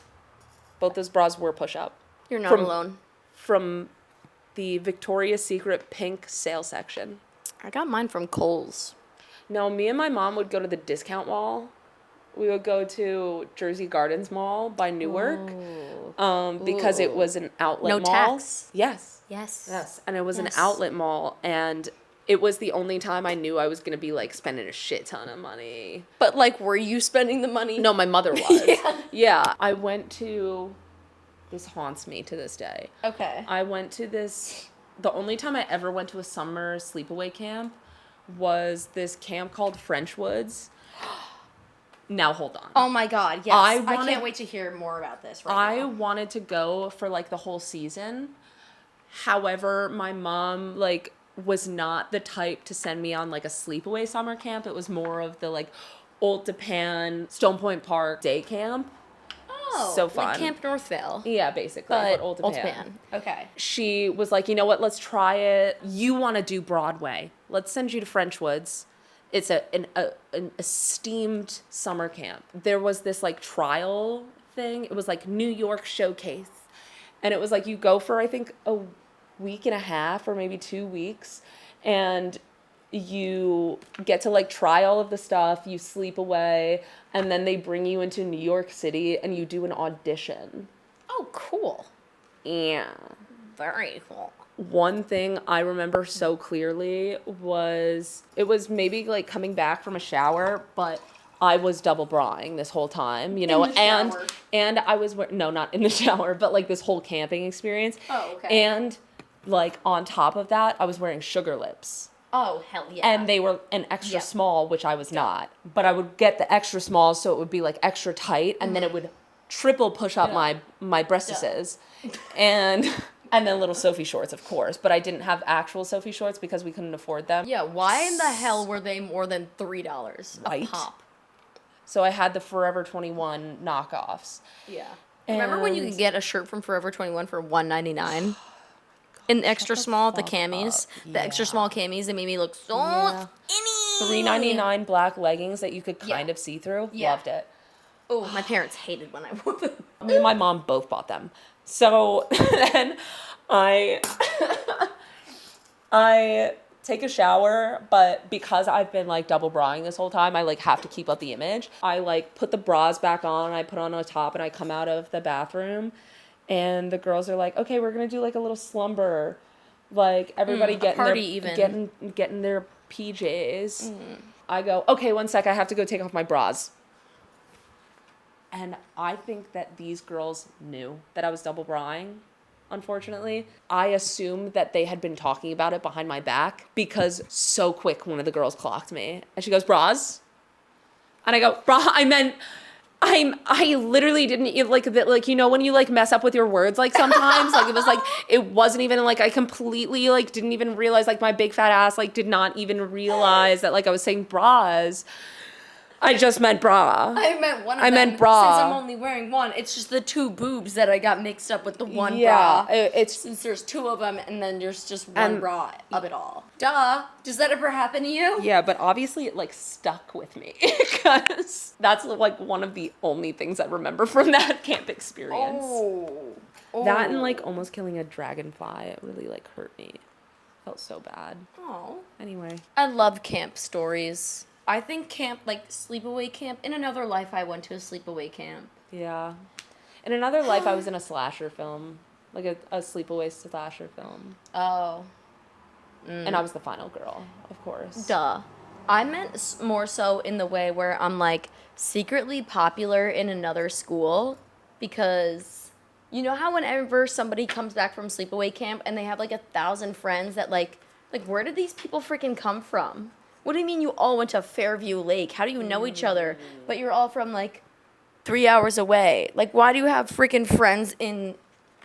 Speaker 1: were push up.
Speaker 2: You're not alone.
Speaker 1: From the Victoria's Secret pink sale section.
Speaker 2: I got mine from Kohl's.
Speaker 1: No, me and my mom would go to the discount mall. We would go to Jersey Gardens Mall by Newark. Because it was an outlet mall.
Speaker 2: No tax.
Speaker 1: Yes.
Speaker 2: Yes.
Speaker 1: And it was an outlet mall, and it was the only time I knew I was going to be like spending a shit ton of money.
Speaker 2: But like, were you spending the money?
Speaker 1: No, my mother was. Yeah. I went to... This haunts me to this day.
Speaker 2: Okay.
Speaker 1: I went to this... The only time I ever went to a summer sleepaway camp was this camp called French Woods. Now, hold on.
Speaker 2: Oh my God, yes. I can't wait to hear more about this now.
Speaker 1: I wanted to go for, like, the whole season. However, my mom, like, was not the type to send me on, like, a sleepaway summer camp. It was more of the, like, Old Japan, Stone Point Park day camp.
Speaker 2: Oh,
Speaker 1: so fun.
Speaker 2: Like Camp Northville.
Speaker 1: Yeah, basically. But Old Japan.
Speaker 2: Okay.
Speaker 1: She was like, you know what, let's try it. You want to do Broadway. Let's send you to French Woods. It's an esteemed summer camp. There was this like trial thing. It was like New York Showcase. And it was like you go for, I think, a week and a half or maybe 2 weeks. And you get to like try all of the stuff, you sleep away, and then they bring you into New York City and you do an audition.
Speaker 2: Oh, cool.
Speaker 1: Yeah.
Speaker 2: Very cool.
Speaker 1: One thing I remember so clearly was, it was maybe like coming back from a shower, but I was double brawing this whole time, you know, and I was, no, not in the shower, but like this whole camping experience.
Speaker 2: Oh, okay.
Speaker 1: And like on top of that, I was wearing sugar lips.
Speaker 2: Oh, hell yeah.
Speaker 1: And they were an extra small, which I was not. But I would get the extra small so it would be like extra tight, and then it would triple push up my breastises. And then little Sophie shorts, of course. But I didn't have actual Sophie shorts because we couldn't afford them.
Speaker 2: Yeah, why in the hell were they more than $3 a pop?
Speaker 1: So I had the Forever 21 knockoffs.
Speaker 2: Yeah. Remember when you could get a shirt from Forever 21 for $1.99? In the extra small, the camis, the extra small camis, they made me look so skinny.
Speaker 1: $3.99 black leggings that you could kind of see through. Yeah. Loved it.
Speaker 2: Oh, my parents hated when I wore them.
Speaker 1: Me and my mom both bought them. So then I take a shower, but because I've been like double brawing this whole time, I like have to keep up the image. I like put the bras back on, I put on a top, and I come out of the bathroom. And the girls are like, okay, we're going to do like a little slumber. Like everybody getting their PJs. I go, okay, 1 sec, I have to go take off my bras. And I think that these girls knew that I was double brawing. unfortunately. I assumed that they had been talking about it behind my back because so quick one of the girls clocked me. And she goes, bras? And I go, bra, I literally didn't, like, you know, when you, like, mess up with your words, like, sometimes, like, it was, like, it wasn't even, like, I completely, like, didn't even realize, like, my big fat ass, like, did not even realize that, like, I was saying bras. I just meant bra.
Speaker 2: I meant one of them.
Speaker 1: I meant bra.
Speaker 2: Since I'm only wearing one, it's just the two boobs that I got mixed up with the one bra.
Speaker 1: Since
Speaker 2: there's two of them, and then there's just one bra of it all. Duh. Does that ever happen to you?
Speaker 1: Yeah, but obviously it, like, stuck with me because that's, like, one of the only things I remember from that camp experience.
Speaker 2: Oh.
Speaker 1: That and, like, almost killing a dragonfly. It really, like, hurt me. Felt so bad.
Speaker 2: Oh.
Speaker 1: Anyway.
Speaker 2: I love camp stories. I think camp, like, sleepaway camp. In another life, I went to a sleepaway camp.
Speaker 1: Yeah. In another life, I was in a slasher film. Like, a sleepaway slasher film.
Speaker 2: Oh.
Speaker 1: And I was the final girl, of course.
Speaker 2: Duh. I meant more so in the way where I'm, like, secretly popular in another school. Because, you know how whenever somebody comes back from sleepaway camp and they have, like, 1,000 friends that, like, where did these people freaking come from? What do you mean you all went to Fairview Lake? How do you know each other? But you're all from, like, 3 hours away. Like, why do you have freaking friends in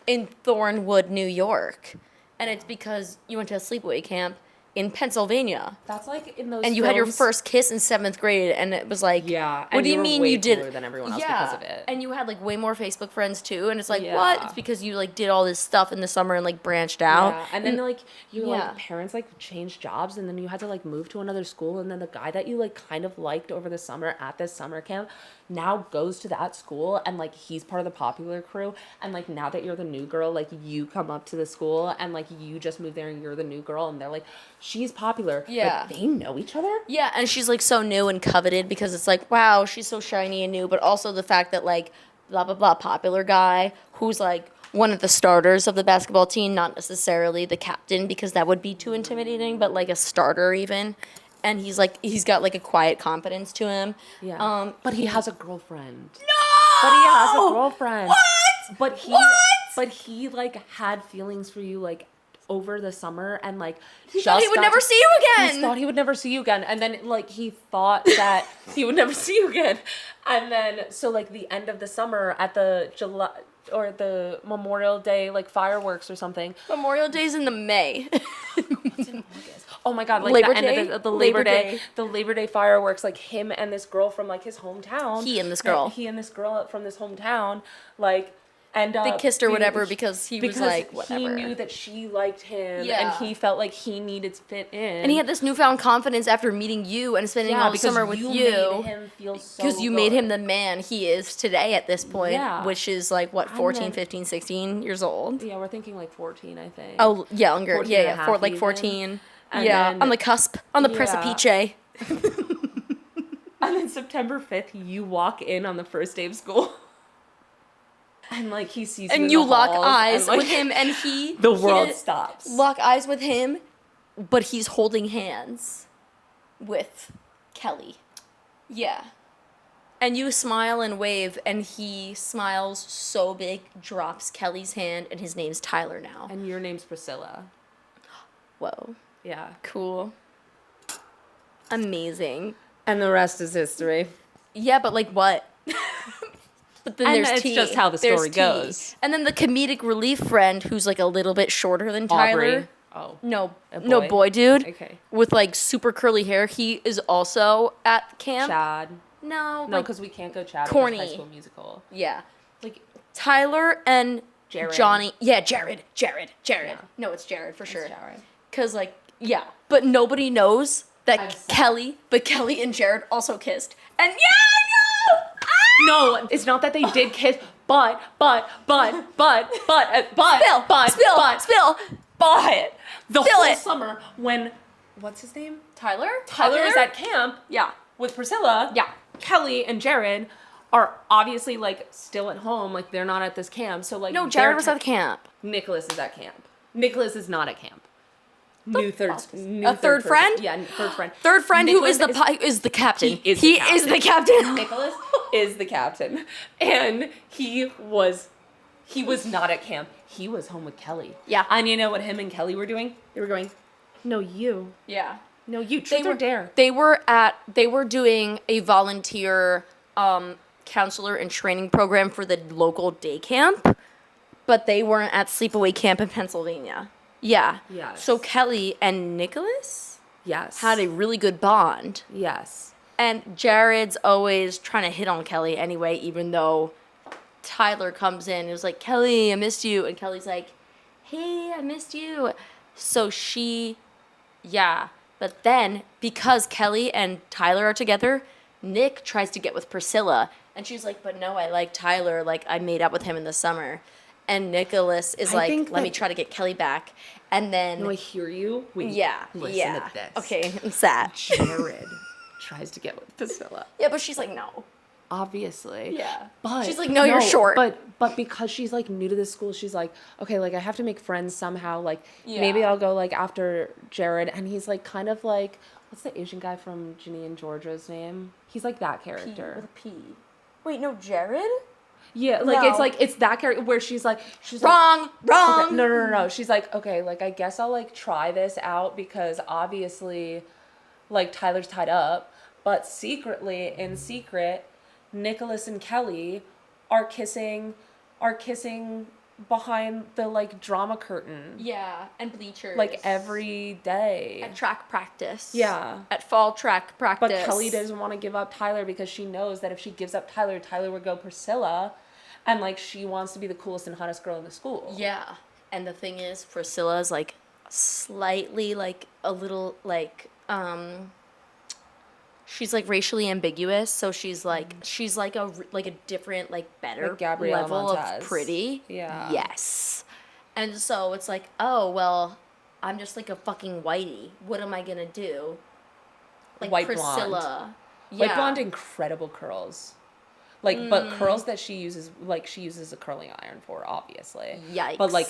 Speaker 2: Thornwood, New York? And it's because you went to a sleepaway camp in Pennsylvania.
Speaker 1: That's like in those
Speaker 2: And you had your first kiss in 7th grade, and it was like,
Speaker 1: yeah.
Speaker 2: What do you mean you did?
Speaker 1: Cooler than everyone else because of it.
Speaker 2: And you had like way more Facebook friends too, and it's like, what? It's because you like did all this stuff in the summer and like branched out.
Speaker 1: Yeah. And then like your like parents like changed jobs, and then you had to like move to another school, and then the guy that you like kind of liked over the summer at this summer camp now goes to that school, and like he's part of the popular crew, and like now that you're the new girl, like you come up to the school and like you just moved there and you're the new girl, and they're like, she's popular.
Speaker 2: Yeah.
Speaker 1: Like, they know each other?
Speaker 2: Yeah, and she's like so new and coveted because it's like, wow, she's so shiny and new, but also the fact that like blah blah blah popular guy who's like one of the starters of the basketball team, not necessarily the captain because that would be too intimidating, but like a starter even. And he's got like a quiet confidence to him.
Speaker 1: Yeah. But he has a girlfriend.
Speaker 2: No!
Speaker 1: But he has a girlfriend.
Speaker 2: What?
Speaker 1: But he like had feelings for you like over the summer, and like
Speaker 2: he thought he would never see you again.
Speaker 1: He thought he would never see you again, and then like he thought that he would never see you again, and then so like the end of the summer at the July or the Memorial Day like fireworks or something.
Speaker 2: Memorial Day's in the May.
Speaker 1: It's in August. Oh my God! Like
Speaker 2: Labor
Speaker 1: the
Speaker 2: Day?
Speaker 1: end of the Labor Day, the Labor Day fireworks. Like him and this girl from like his hometown.
Speaker 2: He and this girl from this hometown, like. And they kissed or whatever because he was like, whatever.
Speaker 1: He knew that she liked him,
Speaker 2: Yeah.
Speaker 1: and he felt like he needed to fit in.
Speaker 2: And he had this newfound confidence after meeting you and spending all summer with you.
Speaker 1: Made him feel so
Speaker 2: because you made him the man he is today at this point, which is like, what, 14, 15, 16 years old?
Speaker 1: Yeah, we're thinking like 14, I think.
Speaker 2: Oh, younger. Yeah, like 14. And yeah, on the cusp, on the precipice.
Speaker 1: And then September 5th, you walk in on the first day of school. And like he sees you,
Speaker 2: and you lock
Speaker 1: halls,
Speaker 2: eyes
Speaker 1: and, like,
Speaker 2: with him, and he
Speaker 1: the world stops.
Speaker 2: Lock eyes with him, but he's holding hands with Kelly. Yeah. And you smile and wave, and he smiles so big, drops Kelly's hand, and his name's Tyler now.
Speaker 1: And your name's Priscilla.
Speaker 2: Whoa.
Speaker 1: Yeah.
Speaker 2: Cool. Amazing.
Speaker 1: And the rest is history.
Speaker 2: Yeah, but like what? But then
Speaker 1: and
Speaker 2: there's
Speaker 1: it's just how the story goes.
Speaker 2: And then the comedic relief friend who's like a little bit shorter than Tyler.
Speaker 1: Aubrey. Oh.
Speaker 2: No boy dude.
Speaker 1: Okay.
Speaker 2: With like super curly hair. He is also at camp.
Speaker 1: Chad.
Speaker 2: No,
Speaker 1: because we can't go Chad.
Speaker 2: Corny.
Speaker 1: High School Musical.
Speaker 2: Yeah. Like Tyler and
Speaker 1: Jared.
Speaker 2: Johnny. Yeah, Jared.
Speaker 1: Yeah.
Speaker 2: No, it's Jared for sure.
Speaker 1: Jared.
Speaker 2: Cause like, yeah. But nobody knows that Kelly and Jared also kissed. And yeah, I know!
Speaker 1: No, it's not that they did kiss, but the whole summer when, what's his name?
Speaker 2: Tyler
Speaker 1: is at camp.
Speaker 2: Yeah.
Speaker 1: With Priscilla.
Speaker 2: Yeah.
Speaker 1: Kelly and Jared are obviously like still at home, like they're not at this camp. So like
Speaker 2: no, Jared was at camp.
Speaker 1: Nicholas is at camp. Nicholas is not at camp.
Speaker 2: A third friend?
Speaker 1: Yeah, third friend.
Speaker 2: Third friend
Speaker 1: Nicholas
Speaker 2: who is the captain.
Speaker 1: He
Speaker 2: is the captain.
Speaker 1: Nicholas is the captain. And he was not at camp. he was home with Kelly.
Speaker 2: Yeah.
Speaker 1: And you know what him and Kelly were doing? They were going, no, you.
Speaker 2: Yeah.
Speaker 1: No, you. Truth or dare.
Speaker 2: They were doing a volunteer counselor and training program for the local day camp, but they weren't at Sleepaway Camp in Pennsylvania. Yeah.
Speaker 1: Yes.
Speaker 2: So Kelly and Nicholas
Speaker 1: Yes.
Speaker 2: had a really good bond.
Speaker 1: Yes.
Speaker 2: And Jared's always trying to hit on Kelly anyway, even though Tyler comes in and was like, Kelly, I missed you. And Kelly's like, hey, I missed you. So But then, because Kelly and Tyler are together, Nick tries to get with Priscilla. And she's like, but no, I like Tyler. Like, I made up with him in the summer. And Nicholas is let me try to get Kelly back. And then...
Speaker 1: No, I hear you. Wait,
Speaker 2: listen
Speaker 1: to this.
Speaker 2: Okay, I'm sad.
Speaker 1: Jared tries to get with Priscilla.
Speaker 2: Yeah, but she's like, no.
Speaker 1: Obviously.
Speaker 2: Yeah.
Speaker 1: But
Speaker 2: she's like, no, you're short.
Speaker 1: But because she's like new to this school, she's like, okay, like I have to make friends somehow. Like maybe I'll go like after Jared. And he's like kind of like, what's the Asian guy from Ginny and Georgia's name? He's like that character.
Speaker 2: With a P. Wait, no, Jared?
Speaker 1: Yeah, like
Speaker 2: No.
Speaker 1: it's that character where she's like
Speaker 2: wrong.
Speaker 1: Okay, no. She's like, okay, like I guess I'll like try this out because obviously, like Tyler's tied up, but in secret, Nicholas and Kelly are kissing behind the like drama curtain.
Speaker 2: Yeah, and bleachers.
Speaker 1: Like every day.
Speaker 2: At track practice.
Speaker 1: Yeah.
Speaker 2: At fall track practice.
Speaker 1: But Kelly doesn't want to give up Tyler because she knows that if she gives up Tyler, Tyler would go Priscilla. And like she wants to be the coolest and hottest girl in the school.
Speaker 2: Yeah. And the thing is, Priscilla's like slightly like a little like she's like racially ambiguous, so she's like a different like better
Speaker 1: like Gabrielle
Speaker 2: level
Speaker 1: Montez.
Speaker 2: of pretty.
Speaker 1: Yeah.
Speaker 2: Yes. And so it's like, oh well, I'm just like a fucking whitey. What am I gonna do? Like
Speaker 1: White
Speaker 2: Priscilla.
Speaker 1: Blonde. White blonde, incredible curls. Like, but curls that she uses a curling iron for, obviously.
Speaker 2: Yikes.
Speaker 1: But like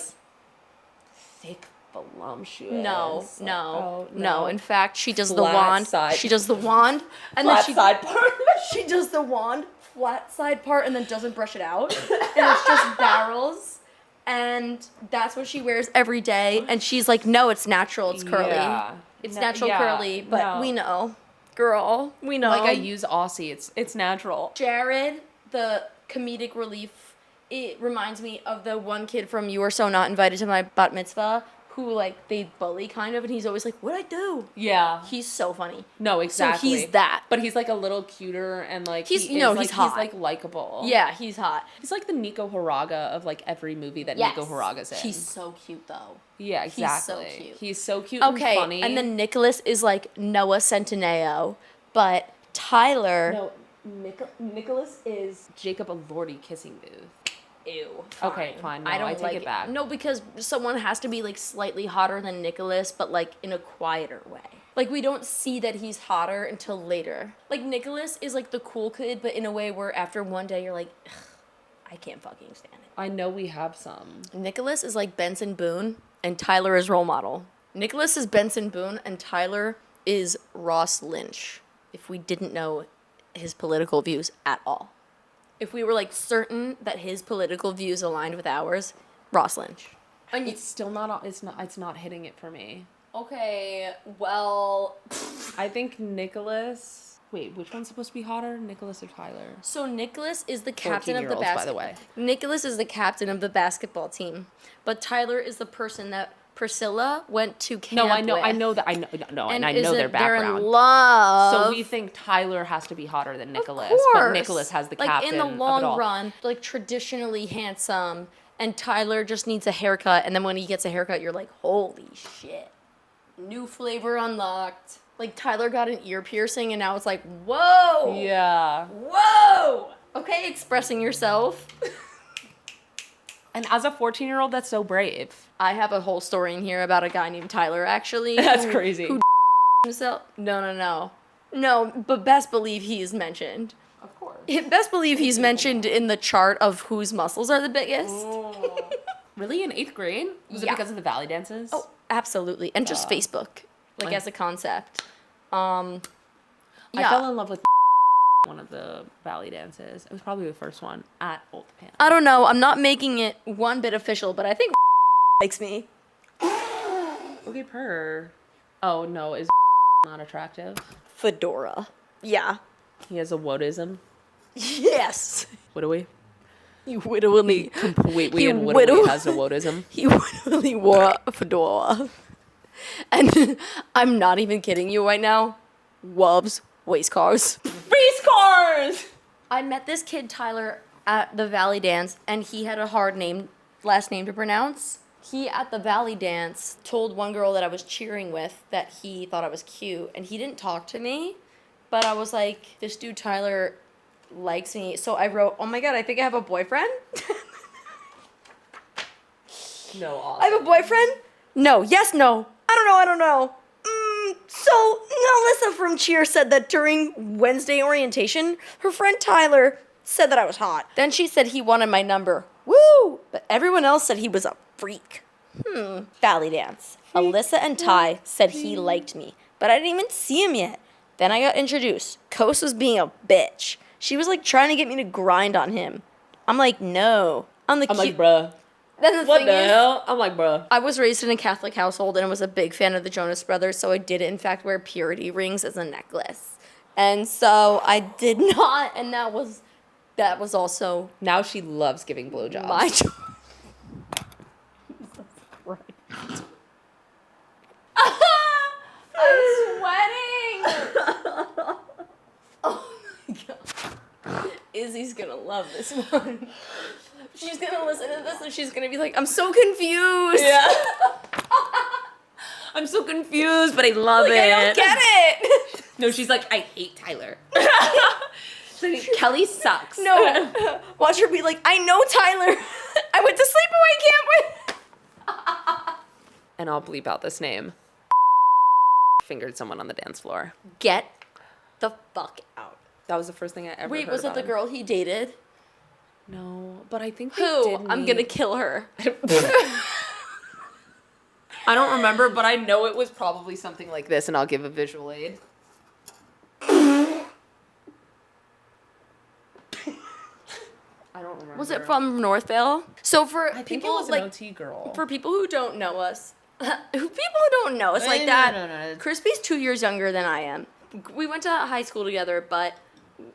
Speaker 1: thick, voluptuous.
Speaker 2: No. In fact, she does the
Speaker 1: Flat
Speaker 2: wand.
Speaker 1: side.
Speaker 2: She does the wand, and
Speaker 1: Flat
Speaker 2: then
Speaker 1: side part.
Speaker 2: she does the wand flat side part, and then doesn't brush it out, and it's just barrels, and that's what she wears every day. And she's like, no, it's natural. It's curly. Yeah. It's natural curly, but we know. Girl, we know.
Speaker 1: Like I use Aussie. It's natural.
Speaker 2: Jared, the comedic relief, it reminds me of the one kid from You Are So Not Invited to My Bat Mitzvah who like they bully kind of, and he's always like, what'd I do?
Speaker 1: Yeah.
Speaker 2: He's so funny.
Speaker 1: No, exactly.
Speaker 2: So he's that.
Speaker 1: But he's like a little cuter and like
Speaker 2: he's
Speaker 1: hot.
Speaker 2: He's
Speaker 1: like likable.
Speaker 2: Yeah, he's hot.
Speaker 1: He's like the Nico Horaga of like every movie that Nico Horaga's in.
Speaker 2: He's so cute though.
Speaker 1: Yeah, exactly.
Speaker 2: He's so cute.
Speaker 1: He's so cute and funny.
Speaker 2: And then Nicholas is like Noah Centineo, but Tyler...
Speaker 1: No, Nicholas is Jacob Elordi kissing booth.
Speaker 2: Ew.
Speaker 1: Okay, fine. No, I take it back.
Speaker 2: No, because someone has to be like slightly hotter than Nicholas, but like in a quieter way. Like we don't see that he's hotter until later. Like Nicholas is like the cool kid, but in a way where after one day you're like, ugh, I can't fucking stand it.
Speaker 1: I know we have some.
Speaker 2: Nicholas is like Benson Boone, and Tyler is role model. Nicholas is Benson Boone, and Tyler is Ross Lynch. If we didn't know his political views at all. If we were like certain that his political views aligned with ours, Ross Lynch.
Speaker 1: And it's still not. It's not hitting it for me.
Speaker 2: Okay, well,
Speaker 1: I think Nicholas. Wait, which one's supposed to be hotter, Nicholas or Tyler?
Speaker 2: So Nicholas is the captain of the basketball.
Speaker 1: By the way,
Speaker 2: Nicholas is the captain of the basketball team, but Tyler is the person that Priscilla went to camp
Speaker 1: I know
Speaker 2: with.
Speaker 1: that. I know their background.
Speaker 2: They're in love.
Speaker 1: So we think Tyler has to be hotter than Nicholas,
Speaker 2: of course.
Speaker 1: but Nicholas has the captain
Speaker 2: in the long
Speaker 1: of it all.
Speaker 2: run, like traditionally handsome, and Tyler just needs a haircut, and then when he gets a haircut, you're like, holy shit, new flavor unlocked. Like Tyler got an ear piercing, and now it's like, whoa,
Speaker 1: Yeah.
Speaker 2: whoa. Okay, expressing yourself.
Speaker 1: And as a 14-year-old, that's so brave.
Speaker 2: I have a whole story in here about a guy named Tyler, actually.
Speaker 1: That's crazy.
Speaker 2: Who himself? No, but best believe he is mentioned.
Speaker 1: Of course.
Speaker 2: Best believe he's mentioned in the chart of whose muscles are the biggest.
Speaker 1: Oh. Really? In 8th grade? Was it because of the Valley dances?
Speaker 2: Oh, absolutely. And just Facebook, like as a concept. Yeah.
Speaker 1: I fell in love with one of the valley dances. It was probably the first one at Old Pan.
Speaker 2: I don't know. I'm not making it one bit official, but I think likes me.
Speaker 1: Look at her. Oh, no. Is not attractive?
Speaker 2: Fedora. Yeah.
Speaker 1: He has a whatism.
Speaker 2: Yes.
Speaker 1: Widowy?
Speaker 2: He wittily.
Speaker 1: Completely and wittily has a whatism.
Speaker 2: He wittily wore a fedora. And I'm not even kidding you right now. Loves race cars.
Speaker 1: Race cars!
Speaker 2: I met this kid, Tyler, at the Valley Dance, and he had a hard last name to pronounce. He, at the Valley Dance, told one girl that I was cheering with that he thought I was cute, and he didn't talk to me, but I was like, this dude, Tyler, likes me. So I wrote, oh my god, I think I have a boyfriend.
Speaker 1: No, awesome.
Speaker 2: I have a boyfriend? No. Yes, no. I don't know. So Melissa from Cheer said that during Wednesday orientation, her friend Tyler said that I was hot. Then she said he wanted my number. Woo! But everyone else said he was a freak. Valley Dance. Alyssa and Ty said he liked me, but I didn't even see him yet. Then I got introduced. Coast was being a bitch. She was like trying to get me to grind on him. I'm like, no. I'm like,
Speaker 1: bruh.
Speaker 2: Then
Speaker 1: What the hell? I'm like, bruh.
Speaker 2: I was raised in a Catholic household and I was a big fan of the Jonas Brothers, so I did in fact wear purity rings as a necklace. And so I did not, and that was also
Speaker 1: Now she loves giving blowjobs.
Speaker 2: my choice. I'm sweating. Oh my god. Izzy's gonna love this one. She's gonna listen to this and she's gonna be like, I'm so confused.
Speaker 1: Yeah. I'm so confused, but I love it.
Speaker 2: I don't get it.
Speaker 1: No, she's like, I hate Tyler. She's like, Kelly sucks.
Speaker 2: No. Watch her be like, I know Tyler. I went to sleepaway camp with.
Speaker 1: And I'll bleep out this name. Fingered someone on the dance floor.
Speaker 2: Get the fuck out.
Speaker 1: That was the first thing I ever
Speaker 2: Wait,
Speaker 1: heard
Speaker 2: was it
Speaker 1: about
Speaker 2: the
Speaker 1: him.
Speaker 2: girl he dated?
Speaker 1: No, but I think they
Speaker 2: Who?
Speaker 1: did
Speaker 2: I'm
Speaker 1: meet.
Speaker 2: gonna kill her.
Speaker 1: I don't remember, but I know it was probably something like this, and I'll give a visual aid. I don't remember.
Speaker 2: Was it from Northvale? So for
Speaker 1: I think
Speaker 2: people
Speaker 1: it was
Speaker 2: like
Speaker 1: an OT girl.
Speaker 2: for people who don't know us, like that.
Speaker 1: No.
Speaker 2: Crispy's 2 years younger than I am. We went to high school together, but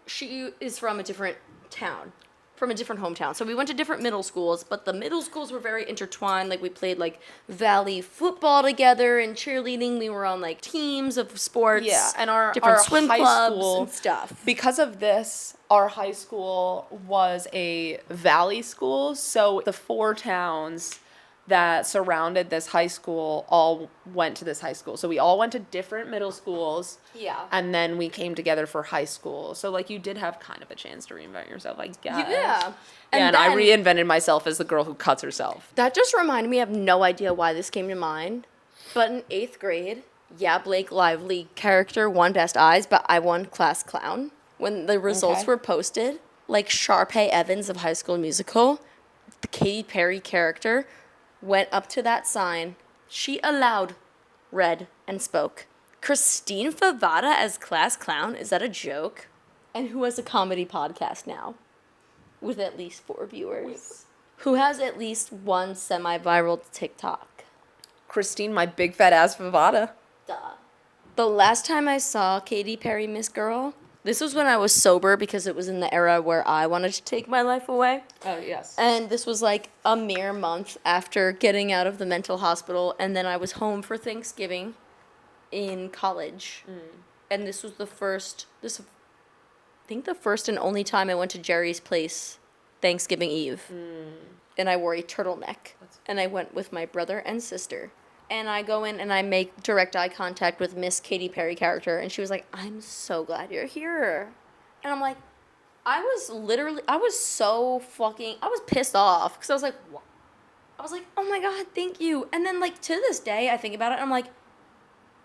Speaker 2: she is from a different town, from a different hometown. So we went to different middle schools, but the middle schools were very intertwined. Like we played like Valley football together and cheerleading. We were on like teams of sports.
Speaker 1: Yeah, and our
Speaker 2: different swim
Speaker 1: high
Speaker 2: clubs
Speaker 1: school,
Speaker 2: and stuff.
Speaker 1: Because of this, our high school was a valley school, so the 4 towns that surrounded this high school all went to this high school. So we all went to different middle schools.
Speaker 2: Yeah.
Speaker 1: And then we came together for high school. So like you did have kind of a chance to reinvent yourself, I guess.
Speaker 2: Yeah.
Speaker 1: And I reinvented myself as the girl who cuts herself.
Speaker 2: That just reminded me, I have no idea why this came to mind. But in 8th grade, Blake Lively character won Best Eyes, but I won Class Clown. When the results were posted, like Sharpay Evans of High School Musical, the Katy Perry character, went up to that sign. She aloud read and spoke, Christine Favada as Class Clown? Is that a joke? And who has a comedy podcast now with at least 4 viewers? Who has at least one semi-viral TikTok?
Speaker 1: Christine, my big fat ass Vivada.
Speaker 2: Duh. The last time I saw Katy Perry Miss Girl, this was when I was sober because it was in the era where I wanted to take my life away.
Speaker 1: Oh, yes.
Speaker 2: And this was like a mere month after getting out of the mental hospital, and then I was home for Thanksgiving in college. And this was the first and only time I went to Jerry's place Thanksgiving Eve. And I wore a turtleneck. And I went with my brother and sister. And I go in and I make direct eye contact with Miss Katy Perry character. And she was like, I'm so glad you're here. And I'm like, I was pissed off. Because I was like, what? I was like, oh my God, thank you. And then like to this day, I think about it. And I'm like,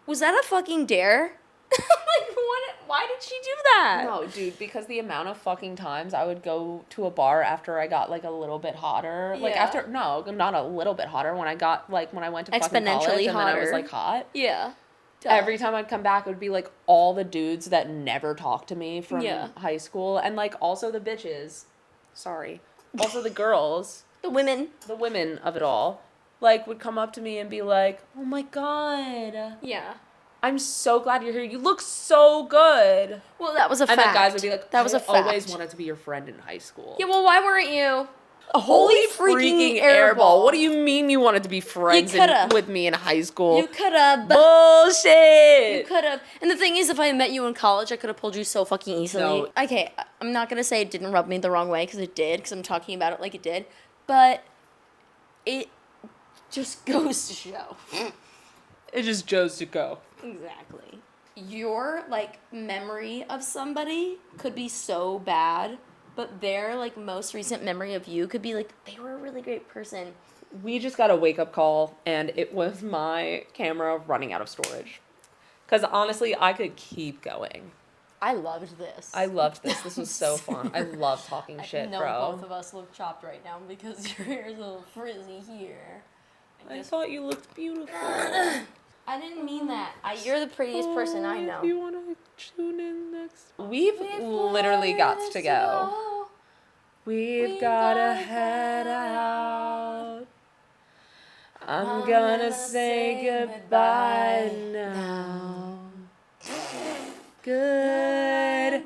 Speaker 2: was that a fucking dare? Like, why did she do that?
Speaker 1: No, dude, because the amount of fucking times I would go to a bar after I got, like, a little bit hotter. Like, not a little bit hotter. When I got, like, when I went to fucking college and then I was, like, hot.
Speaker 2: Yeah.
Speaker 1: every time I'd come back, it would be, like, all the dudes that never talked to me from high school. And, like, also the bitches. Sorry. Also the girls.
Speaker 2: The women.
Speaker 1: The women of it all. Like, would come up to me and be like, oh, my God.
Speaker 2: Yeah.
Speaker 1: I'm so glad you're here. You look so good.
Speaker 2: Well, that was a fact.
Speaker 1: And then guys would be like,
Speaker 2: that was a fact.
Speaker 1: I always wanted to be your friend in high school.
Speaker 2: Yeah, well, why weren't you?
Speaker 1: A holy freaking airball. What do you mean you wanted to be friends with me in high school?
Speaker 2: You could have.
Speaker 1: Bullshit.
Speaker 2: You could have. And the thing is, if I met you in college, I could have pulled you so fucking easily. No. Okay, I'm not going to say it didn't rub me the wrong way, because it did, because I'm talking about it like it did. But it just goes to show.
Speaker 1: It just goes to go.
Speaker 2: Exactly. Your, like, memory of somebody could be so bad, but their, like, most recent memory of you could be, like, they were a really great person.
Speaker 1: We just got a wake-up call, and it was my camera running out of storage. Because, honestly, I could keep going.
Speaker 2: I loved this.
Speaker 1: This was so fun. I love talking shit, bro.
Speaker 2: I know both of us look chopped right now because your hair is a little frizzy here.
Speaker 1: I thought you looked beautiful.
Speaker 2: I didn't mean that. You're the prettiest person I know.
Speaker 1: If you want to tune in next... We've literally got to go. We've got to head out. I'm gonna say goodbye now. Goodbye.